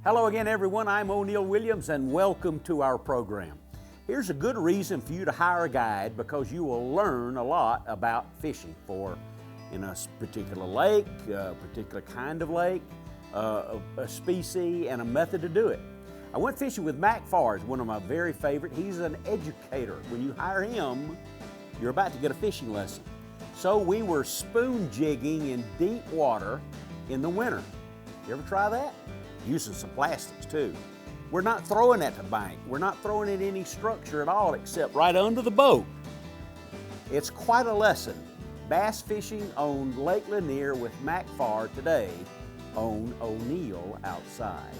Hello again, everyone. I'm O'Neil Williams, and welcome to our program. Here's a good reason for you to hire a guide, because you will learn a lot about fishing in a particular lake, a particular kind of lake, a species, and a method to do it. I went fishing with Mack Farr, one of my very favorite. He's an educator. When you hire him, you're about to get a fishing lesson. So we were spoon jigging in deep water in the winter. You ever try that? Using some plastics too. We're not throwing at the bank. We're not throwing at any structure at all except right under the boat. It's quite a lesson. Bass fishing on Lake Lanier with Mack Farr today on O'Neil Outside.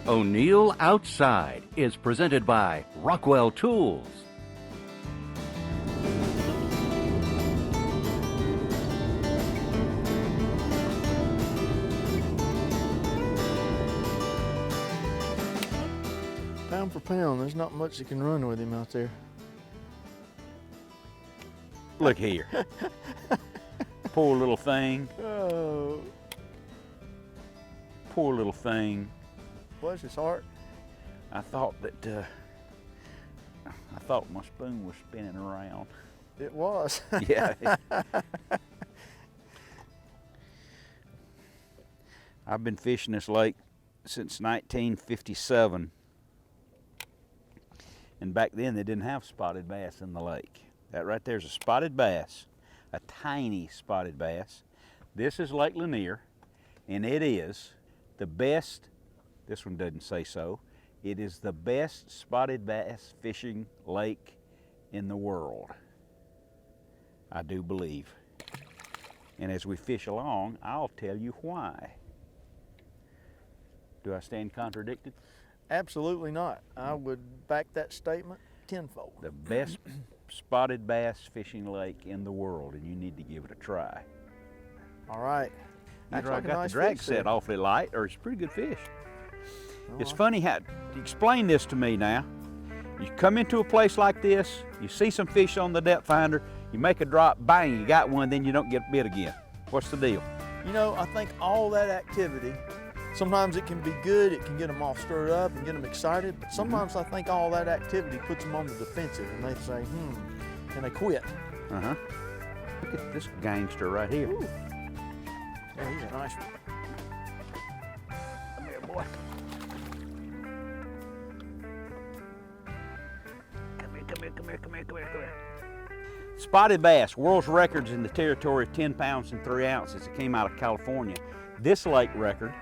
O'Neil Outside is presented by Rockwell Tools. Pound for pound, there's not much that can run with him out there. Look here. Poor little thing. Oh, Poor little thing. bless his heart. I thought my spoon was spinning around. It was. Yeah. I've been fishing this lake since 1957. And back then they didn't have spotted bass in the lake. That right there is a spotted bass, a tiny spotted bass. This is Lake Lanier, and it is the best, this one doesn't say so, it is the best spotted bass fishing lake in the world. I do believe. And as we fish along, I'll tell you why. Do I stand contradicted? Absolutely not. I would back that statement tenfold. The best spotted bass fishing lake in the world, and you need to give it a try. All right. Either I like a got nice the drag fish set there. awfully light, or it's a pretty good fish. It's Oh, funny how, explain this to me now. You come into a place like this, you see some fish on the depth finder, you make a drop, bang, you got one, then you don't get bit again. What's the deal? You know, I think all that activity, sometimes it can be good, it can get them all stirred up and get them excited, but sometimes I think all that activity puts them on the defensive and they say, and they quit. Uh-huh. Look at this gangster right here. Ooh. Yeah, he's a nice one. Come here, boy. Come here. Spotted bass, world's records in the territory of 10 pounds and 3 ounces. It came out of California. This lake record,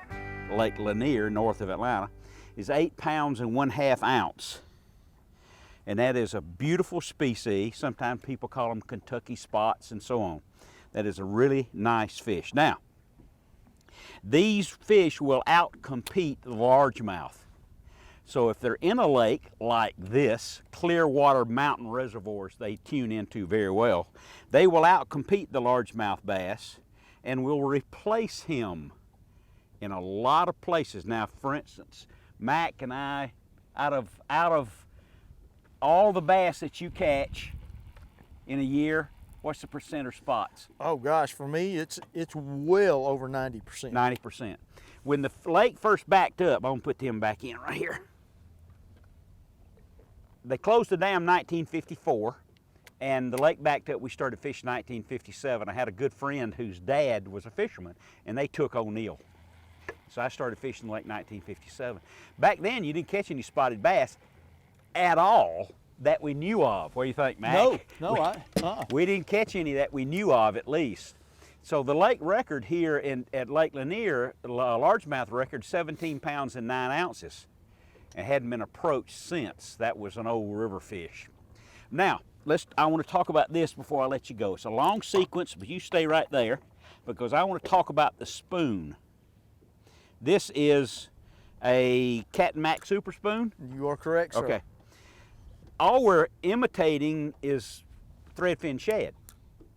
Lake Lanier, north of Atlanta, is 8 pounds and 1/2 ounce. And that is a beautiful species. Sometimes people call them Kentucky spots and so on. That is a really nice fish. Now, these fish will outcompete the largemouth. So if they're in a lake like this, clear water mountain reservoirs they tune into very well, they will outcompete the largemouth bass and will replace him in a lot of places. Now, for instance, Mack and I, out of all the bass that you catch in a year, what's the percent or spots? Oh gosh, for me, it's well over 90%. 90%. When the lake first backed up, I'm gonna put them back in right here. They closed the dam 1954, and the lake backed up. We started fishing 1957. I had a good friend whose dad was a fisherman, and they took O'Neil. So I started fishing the lake 1957. Back then, you didn't catch any spotted bass at all that we knew of. What do you think, Mack? No, We didn't catch any that we knew of, at least. So the lake record here at Lake Lanier, largemouth record, 17 pounds and 9 ounces. And hadn't been approached since. That was an old river fish. Now, I want to talk about this before I let you go. It's a long sequence, but you stay right there because I want to talk about the spoon. This is a Cat and Mack Super Spoon? You are correct, sir. Okay. All we're imitating is threadfin shad.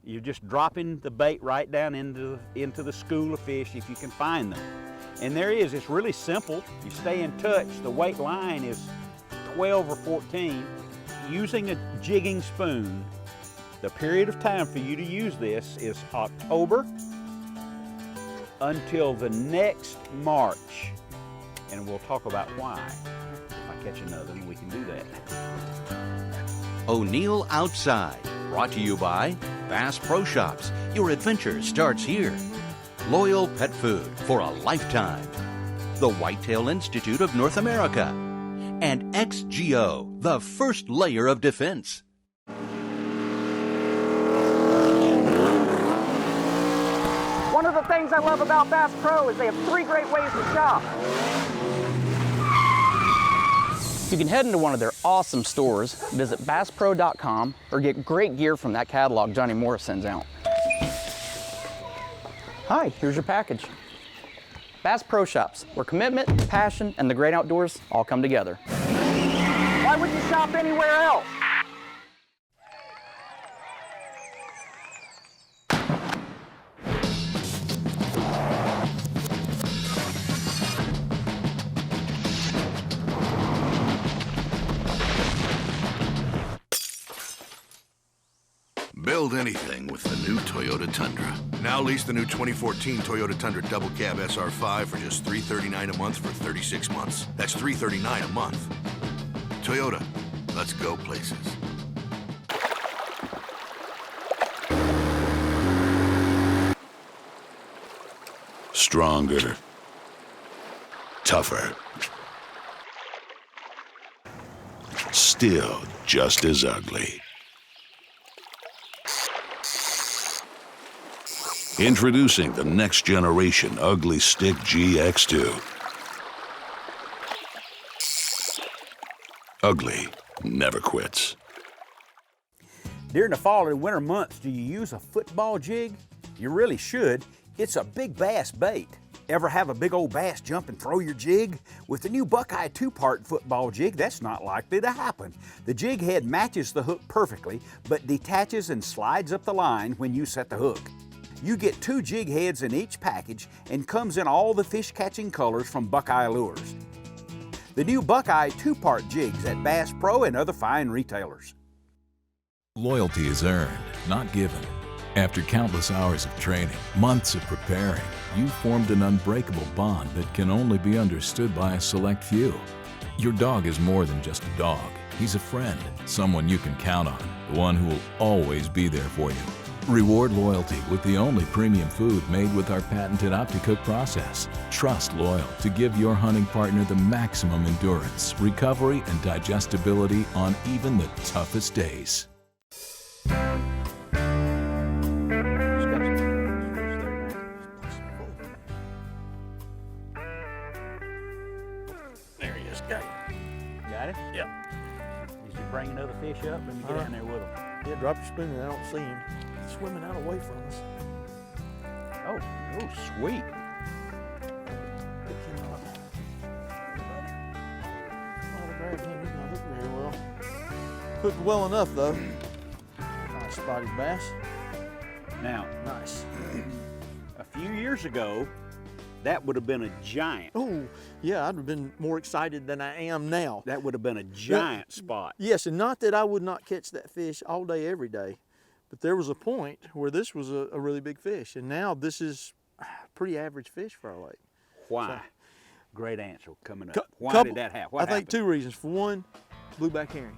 You're just dropping the bait right down into the school of fish if you can find them. And there is, it's really simple. You stay in touch. The weight line is 12 or 14. Using a jigging spoon, the period of time for you to use this is October until the next March. And we'll talk about why. If I catch another one, we can do that. O'Neill Outside, brought to you by Bass Pro Shops. Your adventure starts here. Loyal Pet Food for a lifetime. The Whitetail Institute of North America. And XGO, the first layer of defense. One of the things I love about Bass Pro is they have 3 great ways to shop. You can head into one of their awesome stores, visit BassPro.com, or get great gear from that catalog Johnny Morris sends out. Hi, here's your package. Bass Pro Shops, where commitment, passion, and the great outdoors all come together. Why would you shop anywhere else? Build anything with the new Toyota Tundra. Now lease the new 2014 Toyota Tundra Double Cab SR5 for just $339 a month for 36 months. That's $339 a month. Toyota, let's go places. Stronger. Tougher. Still just as ugly. Introducing the next generation Ugly Stick GX2. Ugly never quits. During the fall and winter months, do you use a football jig? You really should. It's a big bass bait. Ever have a big old bass jump and throw your jig? With the new Buckeye 2-part football jig, that's not likely to happen. The jig head matches the hook perfectly, but detaches and slides up the line when you set the hook. You get 2 jig heads in each package and comes in all the fish-catching colors from Buckeye Lures. The new Buckeye 2-part jigs at Bass Pro and other fine retailers. Loyalty is earned, not given. After countless hours of training, months of preparing, you've formed an unbreakable bond that can only be understood by a select few. Your dog is more than just a dog. He's a friend, someone you can count on, the one who will always be there for you. Reward loyalty with the only premium food made with our patented OptiCook process. Trust Loyal to give your hunting partner the maximum endurance, recovery, and digestibility on even the toughest days. There he is. Got him. Got it? Yep. Did you bring another fish up and get in there with them? Yeah, drop your spoon and I don't see him. He's swimming out away from us. Oh, sweet. Pick him up. Try to grab him. He's not hooking very well. Hooked well enough, though. Nice spotted bass. Now, Nice. a few years ago, that would have been a giant. Oh, yeah, I'd have been more excited than I am now. That would have been a giant spot. Yes, and not that I would not catch that fish all day, every day, but there was a point where this was a really big fish, and now this is a pretty average fish for our lake. Why? Great answer coming up. Cou- Why couple- did that happen? I think 2 reasons. For one, blueback herring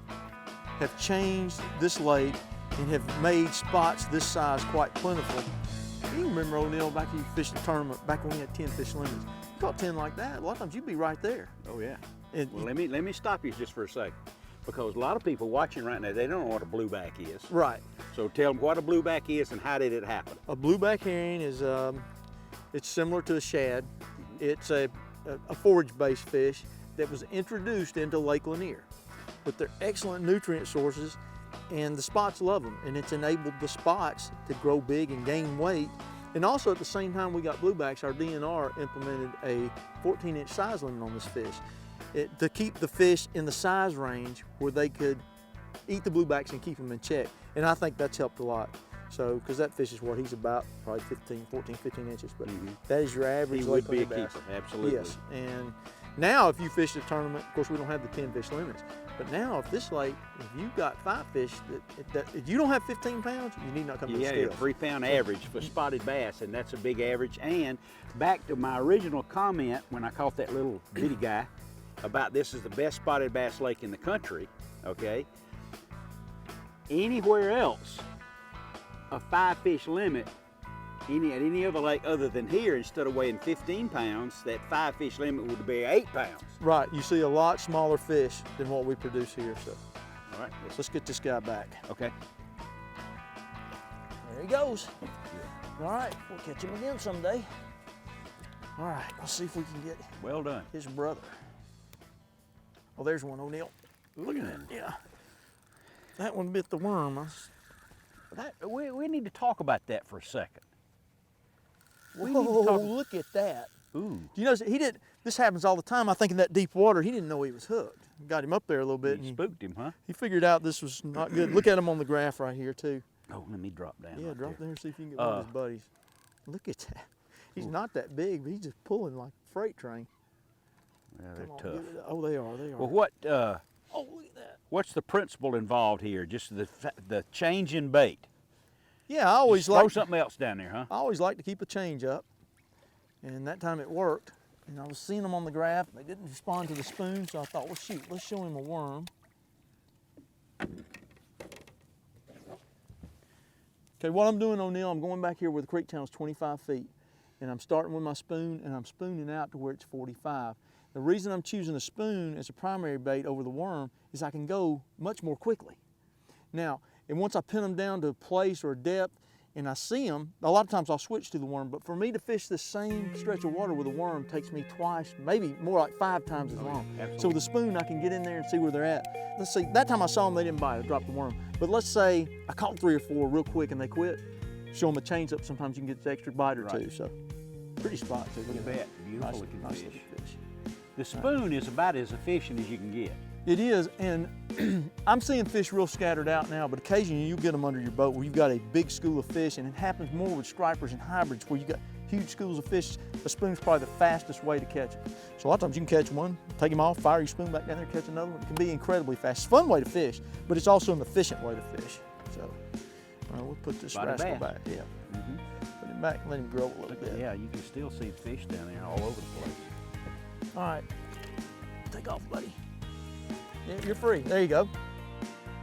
have changed this lake and have made spots this size quite plentiful. You remember, O'Neill, back when you fished the tournament, back when we had 10 fish limits. You caught 10 like that, a lot of times you'd be right there. Oh yeah. And Well, let me stop you just for a second, because a lot of people watching right now, they don't know what a blueback is. right. So tell them what a blueback is and how did it happen. A blueback herring is, it's similar to a shad. It's a forage-based fish that was introduced into Lake Lanier. But they're excellent nutrient sources, and the spots love them, and it's enabled the spots to grow big and gain weight. And also at the same time we got bluebacks, our DNR implemented a 14-inch size limit on this fish to keep the fish in the size range where they could eat the bluebacks and keep them in check. And I think that's helped a lot. So, because that fish is what he's about, probably 14, 15 inches. But that is your average He lake would be a bass. keeper, absolutely. Yes, and now if you fish the tournament, of course we don't have the 10 fish limits, but now if this lake, if you've got 5 fish, if you don't have 15 pounds, you need not come to the Yeah, scales. 3 pound average for spotted bass, and that's a big average. And back to my original comment when I caught that little bitty guy about this is the best spotted bass lake in the country, okay? Anywhere else, a 5 fish limit, at any other lake other than here, instead of weighing 15 pounds, that 5 fish limit would be 8 pounds. Right, you see a lot smaller fish than what we produce here. So All right, let's get this guy back. okay. There he goes. All right, we'll catch him again someday. All right, let's see if we can get Well done. his brother. Oh, there's one, O'Neill. Look at that. Yeah, that one bit the worm. We need to talk about that for a second. We need to Whoa, talk. look at that. Ooh. Do you notice he did? This happens all the time. I think in that deep water, he didn't know he was hooked. Got him up there a little bit. You And spooked him, huh? he figured out this was not good. Look at him on the graph right here too. Oh, let me drop down. Yeah, right drop there. there and see if you can get one of his buddies. Look at that. He's not that big, but he's just pulling like a freight train. Yeah, Come they're on, tough. give it- oh, they are. They are. Well, what? Oh, look at that. What's the principle involved here? Just the change in bait. Yeah, I always Throw like. something else down there, huh? I always like to keep a change up, and that time it worked. And I was seeing them on the graph. They didn't respond to the spoon, so I thought, well, shoot, let's show him a worm. Okay, what I'm doing, O'Neill, I'm going back here where the creek channel is 25 feet, and I'm starting with my spoon, and I'm spooning out to where it's 45. The reason I'm choosing a spoon as a primary bait over the worm is I can go much more quickly. Now, and once I pin them down to a place or a depth, and I see them, a lot of times I'll switch to the worm, but for me to fish the same stretch of water with a worm takes me twice, maybe more like 5 times as long. So with a spoon, I can get in there and see where they're at. Let's see, that time I saw them, they didn't bite, I dropped the worm. But let's say I caught 3 or 4 real quick and they quit, show them a change up, sometimes you can get an extra bite or two, so. Pretty spot too, look You at bet. that. Beautiful Nice, looking nice fish. looking fish. The spoon is about as efficient as you can get. It is, and I'm seeing fish real scattered out now, but occasionally you get them under your boat where you've got a big school of fish, and it happens more with stripers and hybrids where you got huge schools of fish. A spoon's probably the fastest way to catch them. So a lot of times you can catch one, take him off, fire your spoon back down there, catch another one. It can be incredibly fast. It's a fun way to fish, but it's also an efficient way to fish. So we'll put this Spotted rascal bass. back. Yeah. Put him back and let him grow a little bit. Yeah, you can still see the fish down there all over the place. All right, take off, buddy. Yeah, you're free. There you go.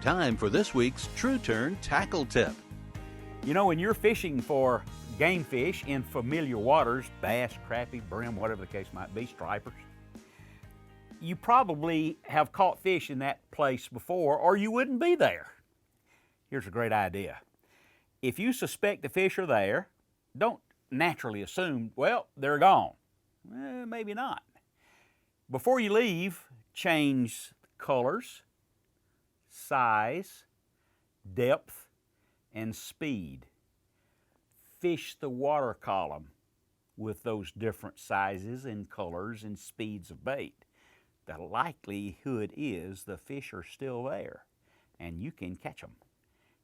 Time for this week's True Turn Tackle Tip. You know, when you're fishing for game fish in familiar waters, bass, crappie, brim, whatever the case might be, stripers, you probably have caught fish in that place before or you wouldn't be there. Here's a great idea. If you suspect the fish are there, don't naturally assume, well, they're gone. Maybe not. Before you leave, change colors, size, depth, and speed. Fish the water column with those different sizes and colors and speeds of bait. The likelihood is the fish are still there and you can catch them.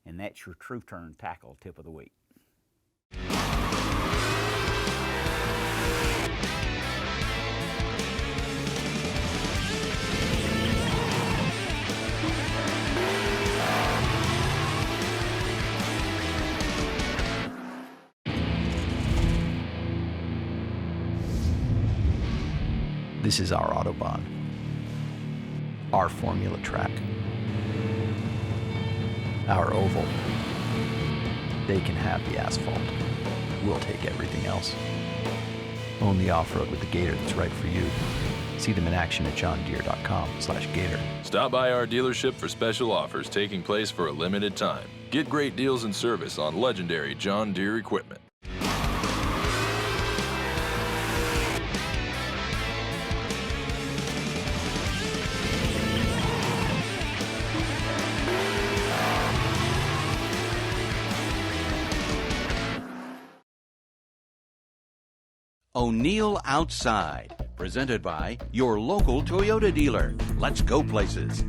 And that's your True Turn Tackle Tip of the week. This is our Autobahn, our Formula Track, our oval. They can have the asphalt. We'll take everything else. Only off-road with the Gator that's right for you. See them in action at johndeere.com/gator. Stop by our dealership for special offers taking place for a limited time. Get great deals and service on legendary John Deere equipment. O'Neill Outside, presented by your local Toyota dealer. Let's go places.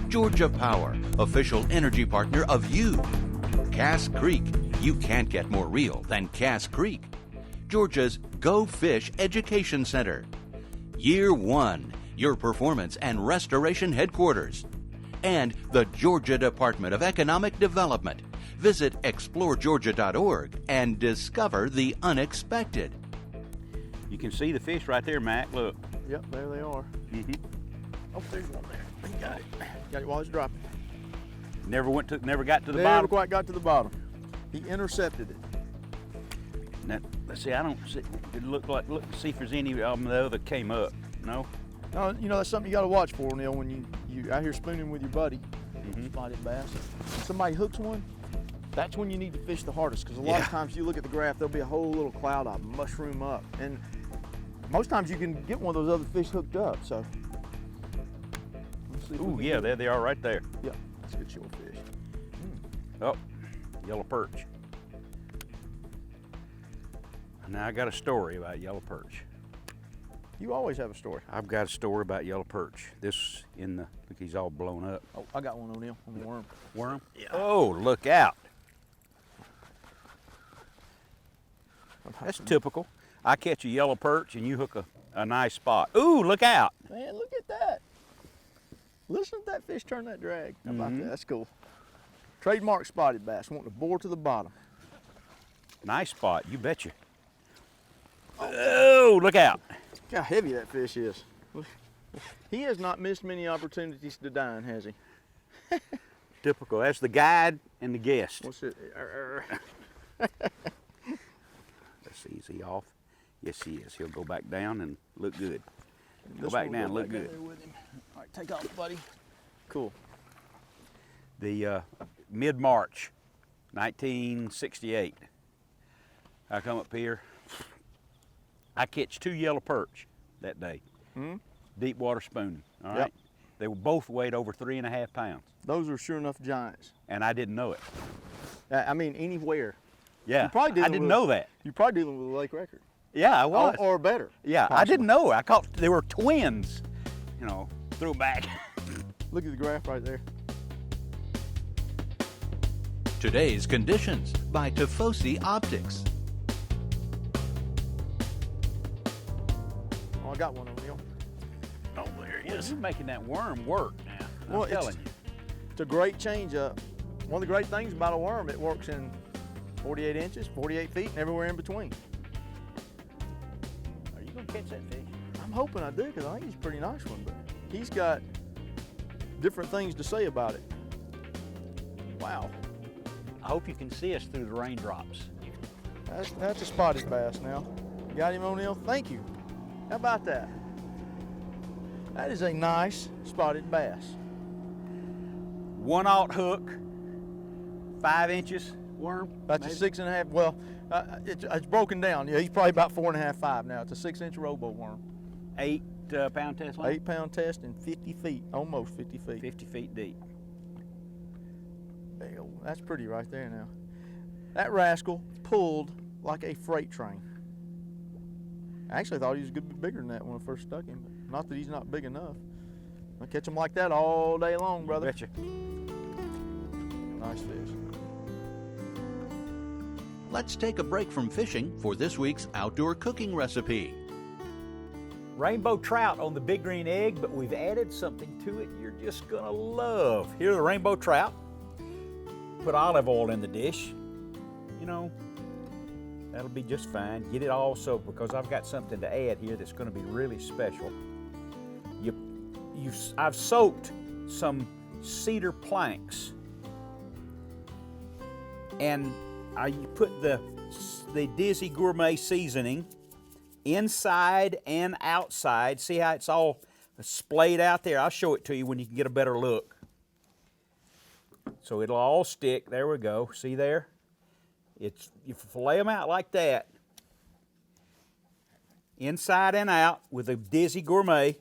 Georgia Power, official energy partner of you. Cass Creek, You can't get more real than Cass Creek, Georgia's Go Fish Education Center. Year 1, your performance and restoration headquarters. And the Georgia Department of Economic Development. Visit exploregeorgia.org and discover the unexpected. You can see the fish right there, Mac. Look. Yep, there they are. Mm-hmm. Oh, there's one there. He got it. Got it while it's dropping. Never got to the Never bottom. quite got to the bottom. He intercepted it. Now, let's see. I don't see. It looked like. Look, see if there's any of them that came up. No. No, you know that's something you got to watch for, Neil. When you out here spooning with your buddy, Mm-hmm. spotted bass. When somebody hooks one, that's when you need to fish the hardest. Because a lot of times you look at the graph, there'll be a whole little cloud of mushroom up, and most times you can get one of those other fish hooked up. So. Let's see if we Ooh, can yeah, do it. there they are right there. Yep, that's a good shore fish. Oh, yellow perch. Now I got a story about yellow perch. You always have a story. I've got a story about yellow perch. This in the, look, he's all blown up. Oh, I got one, O'Neill, on the worm. Worm? Yeah. Oh, look out. That's typical. I catch a yellow perch and you hook a nice spot. Ooh, look out. Man, look at that. Listen to that fish turn that drag. How about that? That's cool. Trademark spotted bass. Want to bore to the bottom. Nice spot, you betcha. Oh, look out. Look how heavy that fish is. He has not missed many opportunities to dine, has he? Typical. That's the guide and the guest. What's it? Let's see, is he off? Yes, he is. He'll go back down and look good. Go back down, look good. With him. All right, take off, buddy. Cool. The mid-March, 1968. I come up here. I catch 2 yellow perch that day. Deep water spooning, all right? They were both weighed over 3.5 pounds. Those are sure enough giants. And I didn't know it. I mean, anywhere. Yeah, You're probably I dealing didn't with- know that. You're probably dealing with a lake record. Yeah, I was. Or better. Yeah, I possibly. didn't know. I caught, they were twins. You know, threw 'em back. Look at the graph right there. Today's Conditions by Tifosi Optics. Oh, I got one, O'Neill. Oh, there he is. You're making that worm work now. Well, I'm telling you. It's a great change up. One of the great things about a worm, it works in 48 inches, 48 feet, and everywhere in between. Are you going to catch that fish? I'm hoping I do, because I think he's a pretty nice one, but he's got different things to say about it. Wow. I hope you can see us through the raindrops. That's a spotted bass now. You got him, O'Neill? Thank you. How about that? That is a nice spotted bass. 1/0 hook, 5 inches worm. That's maybe? a 6.5. Well, it's broken down. Yeah, he's probably about 4.5, 5 now. It's a 6-inch robo worm. 8 pound test line? 8-pound test and 50 feet, almost 50 feet. 50 feet deep. There you go. That's pretty right there now. That rascal pulled like a freight train. I actually thought he was a good bit bigger than that when I first stuck him, but not that he's not big enough. I catch him like that all day long, brother. Betcha. Nice fish. Let's take a break from fishing for this week's outdoor cooking recipe. Rainbow trout on the big green egg, but we've added something to it you're just gonna love. Here are the rainbow trout. Put olive oil in the dish. You know, that'll be just fine. Get it all soaked because I've got something to add here that's gonna be really special. I've soaked some cedar planks, and I put the Dizzy Gourmet seasoning inside and outside. See how it's all splayed out there? I'll show it to you when you can get a better look. So it'll all stick. There we go. See there? You fillet them out like that, inside and out with the Dizzy Gourmet.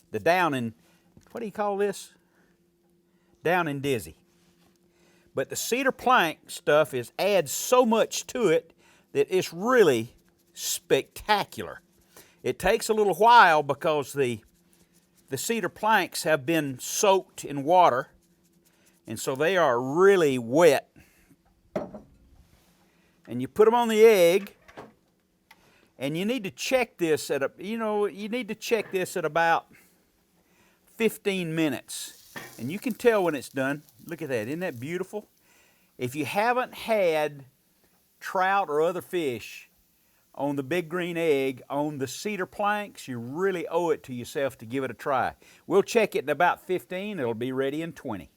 The down and, what do you call this? Down and Dizzy. But the cedar plank stuff adds so much to it that it's really spectacular. It takes a little while because the cedar planks have been soaked in water, and so they are really wet. and you put them on the egg, and you need to check this at about 15 minutes. And you can tell when it's done. Look at that, isn't that beautiful? If you haven't had trout or other fish on the big green egg on the cedar planks, you really owe it to yourself to give it a try. We'll check it in about 15, it'll be ready in 20.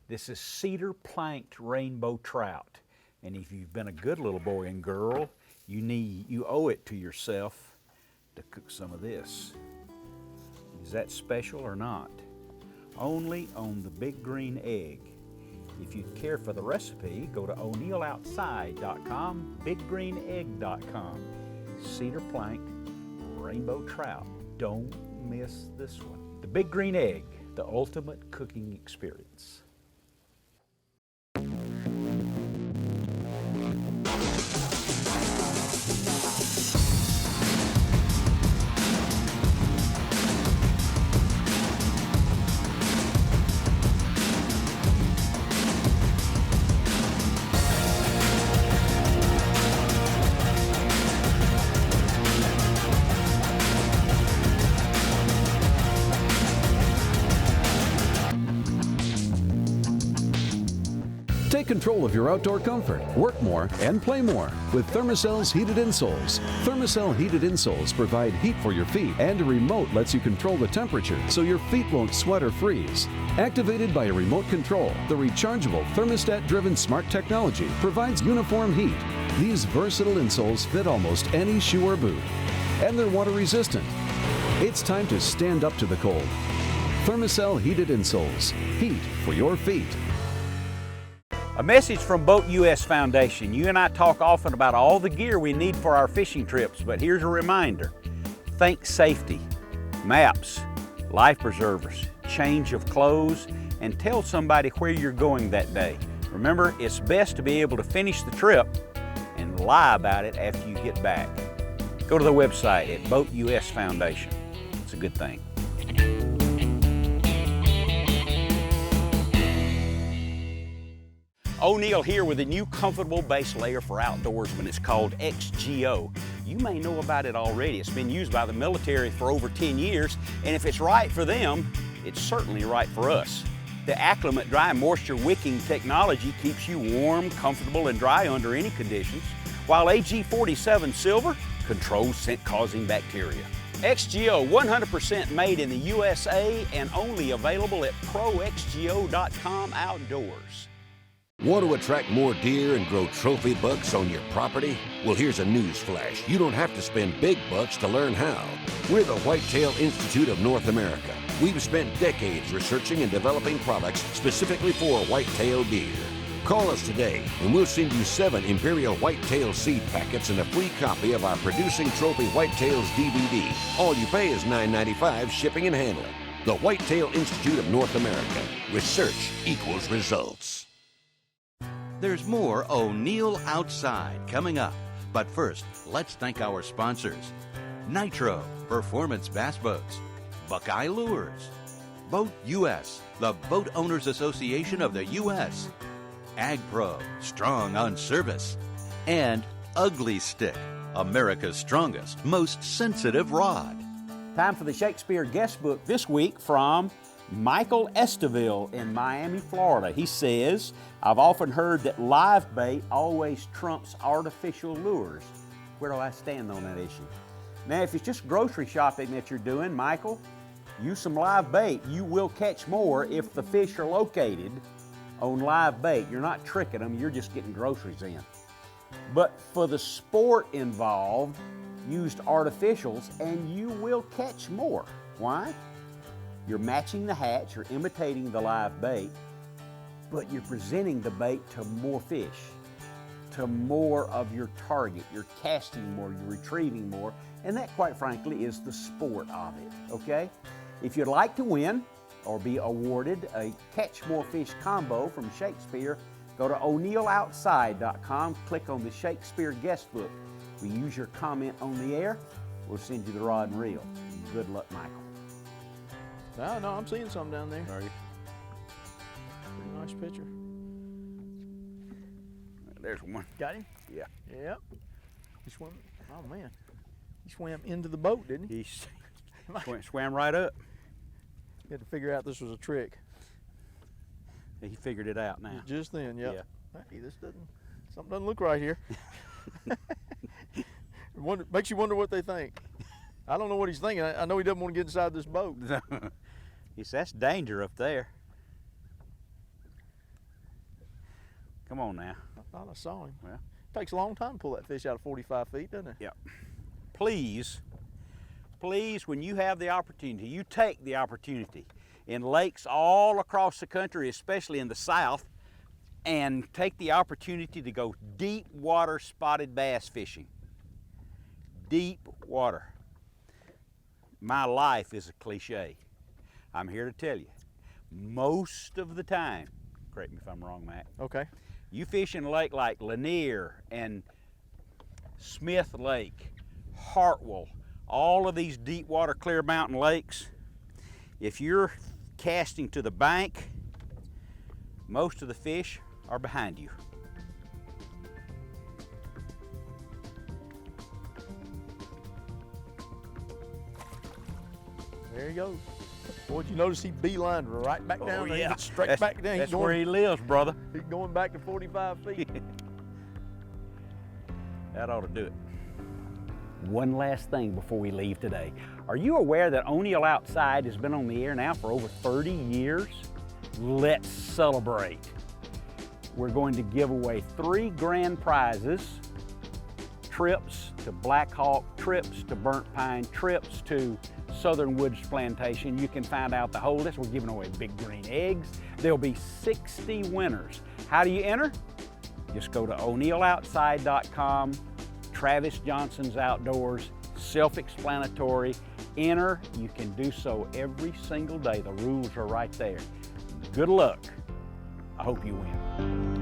This is cedar planked rainbow trout. And if you've been a good little boy and girl, you owe it to yourself to cook some of this. Is that special or not? Only on the big green egg. If you care for the recipe, go to o'neilloutside.com, biggreenegg.com. Cedar planked rainbow trout. Don't miss this one. The Big Green Egg, the ultimate cooking experience. Take control of your outdoor comfort, work more, and play more with Thermacel's heated insoles. Thermacell heated insoles provide heat for your feet, and a remote lets you control the temperature so your feet won't sweat or freeze. Activated by a remote control, the rechargeable thermostat-driven smart technology provides uniform heat. These versatile insoles fit almost any shoe or boot, and they're water resistant. It's time to stand up to the cold. Thermacell heated insoles. Heat for your feet. A message from Boat US Foundation. You and I talk often about all the gear we need for our fishing trips, but here's a reminder. Think safety, maps, life preservers, change of clothes, and tell somebody where you're going that day. Remember, it's best to be able to finish the trip and lie about it after you get back. Go to the website at Boat US Foundation. It's a good thing. O'Neill here with a new comfortable base layer for outdoors when it's called XGO. You may know about it already. It's been used by the military for over 10 years, and if it's right for them, it's certainly right for us. The Acclimate Dry Moisture Wicking technology keeps you warm, comfortable, and dry under any conditions, while AG47 Silver controls scent-causing bacteria. XGO, 100% made in the USA and only available at proxgo.com outdoors. Want to attract more deer and grow trophy bucks on your property? Well, here's a news flash. You don't have to spend big bucks to learn how. We're the Whitetail Institute of North America. We've spent decades researching and developing products specifically for whitetail deer. Call us today and we'll send you 7 Imperial Whitetail seed packets and a free copy of our Producing Trophy Whitetails DVD. All you pay is $9.95 shipping and handling. The Whitetail Institute of North America. Research equals results. There's more O'Neill Outside coming up. But first, let's thank our sponsors. Nitro, Performance Bass Boats. Buckeye Lures. Boat US, the Boat Owners Association of the U.S. AgPro, strong on service. And Ugly Stick, America's strongest, most sensitive rod. Time for the Shakespeare guest book this week from Michael Esteville in Miami, Florida. He says, I've often heard that live bait always trumps artificial lures. Where do I stand on that issue? Now, if it's just grocery shopping that you're doing, Michael, use some live bait. You will catch more if the fish are located on live bait. You're not tricking them, you're just getting groceries in. But for the sport involved, use artificials and you will catch more. Why? You're matching the hatch, you're imitating the live bait, but you're presenting the bait to more fish, to more of your target. You're casting more, you're retrieving more, and that, quite frankly, is the sport of it, okay? If you'd like to win or be awarded a Catch More Fish combo from Shakespeare, go to o'neilloutside.com, click on the Shakespeare guest book. We use your comment on the air, we'll send you the rod and reel. Good luck, Michael. No, I'm seeing some down there. Are you? Pretty Nice picture. There's one. Got him? Yeah. Yep. He swam. Oh man. He swam into the boat, didn't he? He swam right up. You had to figure out this was a trick. He figured it out now. Just then, yep. Yeah. Hey, something doesn't look right here. Makes you wonder what they think. I don't know what he's thinking. I know he doesn't want to get inside this boat. He said, that's danger up there. Come on now. I thought I saw him. Well, it takes a long time to pull that fish out of 45 feet, doesn't it? yeah. Please, when you have the opportunity, you take the opportunity in lakes all across the country, especially in the South, and take the opportunity to go deep water spotted bass fishing. Deep water. My life is a cliche. I'm here to tell you, most of the time, correct me if I'm wrong, Mac. Okay. You fish in a lake like Lanier and Smith Lake, Hartwell, all of these deep water clear mountain lakes, if you're casting to the bank, most of the fish are behind you. There he goes. Boy, did you notice he beelined right back down there? Yeah. He gets straight back down. That's where he lives, brother. He's going back to 45 feet. That ought to do it. One last thing before we leave today. Are you aware that O'Neill Outside has been on the air now for over 30 years? Let's celebrate. We're going to give away 3 grand prizes: trips to Black Hawk, trips to Burnt Pine, trips to Southern Woods Plantation. You can find out the whole list. We're giving away big green eggs. There'll be 60 winners. How do you enter? Just go to o'neilloutside.com, Travis Johnson's Outdoors, self-explanatory. Enter. You can do so every single day. The rules are right there. Good luck. I hope you win.